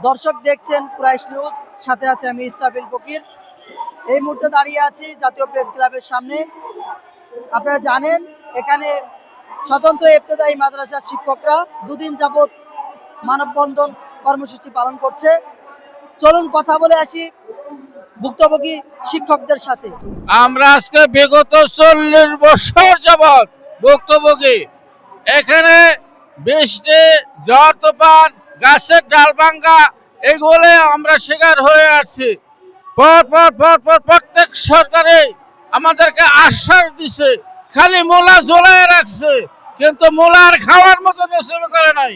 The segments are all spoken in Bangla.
দর্শক দেখছেন কুরাইশ নিউজ, সাথে আছে আমি ইসরাফিল ফকির। এই মুহূর্তে দাঁড়িয়ে আছি জাতীয় প্রেস ক্লাবের সামনে। আপনারা জানেন এখানে স্বতন্ত্র ইবতেদায়ী মাদ্রাসার শিক্ষকরা দুদিন যাবৎ মানববন্ধন কর্মসূচি পালন করছে। চলুন কথা বলে আসি ভুক্তভোগী শিক্ষকদের সাথে। আমরা আজকে বিগত 40 বছর যাবৎ ভুক্তভোগী। এখানে বৃষ্টি, ঝড় তুফান, গাছের ডাল ভাঙ্গা, এগুলো আমরা শিকার হয়ে আসছি। প্রত্যেক সরকারে আমাদেরকে আশ্বাস দিছে, খালি মূলা ঝোলায় রাখছে, কিন্তু মূলার খাওয়ার মতো নসিব করে নাই।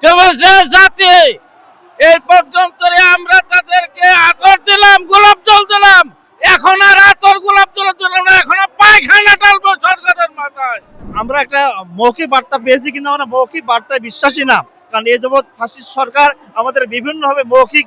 তবে যে জাতি এই পর্যন্ত আমরা তাদেরকে আতর দিলাম, গোলাপ জল দিলাম, এখন আর আতর গোলাপ জল দিলাম না, এখন পায়খানা টালবো সরকারের মাথায়। আমরা একটা মৌখিক বার্তা পেয়েছি, কিন্তু আমরা মৌখিক বার্তায় বিশ্বাসী না। কারণ এই যাবৎ ফাসিস্ট সরকার আমাদের বিভিন্নভাবে মৌখিক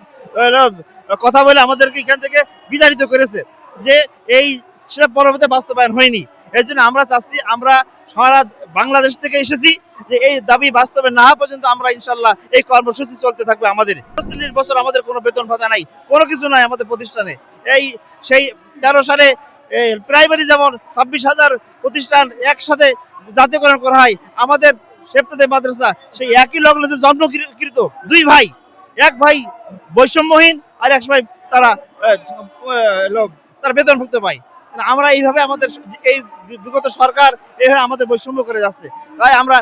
কথা বলে আমাদেরকে এখান থেকে বিতাড়িত করেছে, যে এই সেটা পরবর্তী বাস্তবায়ন হয়নি। এই জন্য আমরা চাচ্ছি, আমরা সারা বাংলাদেশ থেকে এসেছি, যে এই দাবি বাস্তবায়ন না হওয়া পর্যন্ত আমরা ইনশাল্লাহ এই কর্মসূচি চলতে থাকবে। আমাদের 40 বছর আমাদের কোনো বেতন ভাতা নাই, কোনো কিছু নাই আমাদের প্রতিষ্ঠানে। সেই 13 সালে প্রাইমারি যেমন 26,000 প্রতিষ্ঠান একসাথে জাতীয়করণ করা হয়, আমাদের ইবতেদায়ী মাদ্রাসা সেই একই লগ্নে যে জন্মকৃত দুই ভাই, এক ভাই বৈষম্যহীন আর এক ভাই তারা বেতনভুক্ত পায়। আমরা এইভাবে আমাদের এই বিগত সরকার এইভাবে আমাদের বৈষম্য করে যাচ্ছে। তাই আমরা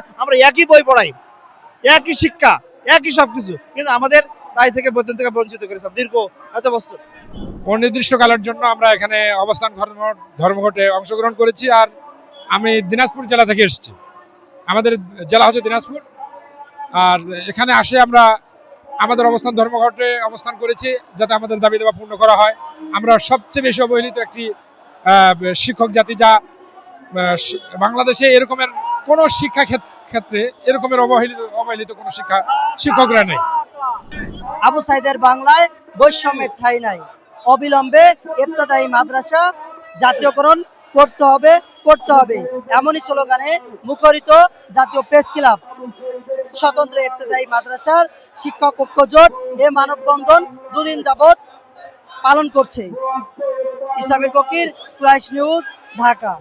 একই বই পড়াই, একই শিক্ষা, একই সবকিছু, কিন্তু আমাদের তাই থেকে বেতন থেকে বঞ্চিত করেছে দীর্ঘ এত বছর। অনির্দিষ্টকালের জন্য আমরা এখানে অবস্থান ধর্মঘটে অংশগ্রহণ করেছি। আর আমি দিনাজপুর জেলা থেকে এসেছি, আমাদের জেলা হচ্ছে দিনাজপুর। আর এখানে আসে আমরা আমাদের অবস্থান ধর্মঘটে অবস্থান করেছি, যাতে আমাদের দাবি দাবা পূর্ণ করা হয়। আমরা সবচেয়ে বেশি অবহেলিত একটি শিক্ষক জাতি, যা বাংলাদেশে এরকমের কোনো শিক্ষা ক্ষেত্রে এরকমের অবহেলিত কোনো শিক্ষকরা নেই। আবু সাইদের বাংলায় বৈষম্যের ঠাঁই নাই, অবিলম্বে ইবতেদায়ী মাদ্রাসা জাতীয়করণ করতে হবে, এমনই স্লোগানে মুখরিত জাতীয় প্রেস ক্লাব। স্বতন্ত্র ইবতেদায়ী মাদ্রাসার শিক্ষক ঐক্য জোট এ মানববন্ধন দুদিন যাবৎ পালন করছে। ইসরাফিল ফকির, কুরাইশ নিউজ, ঢাকা।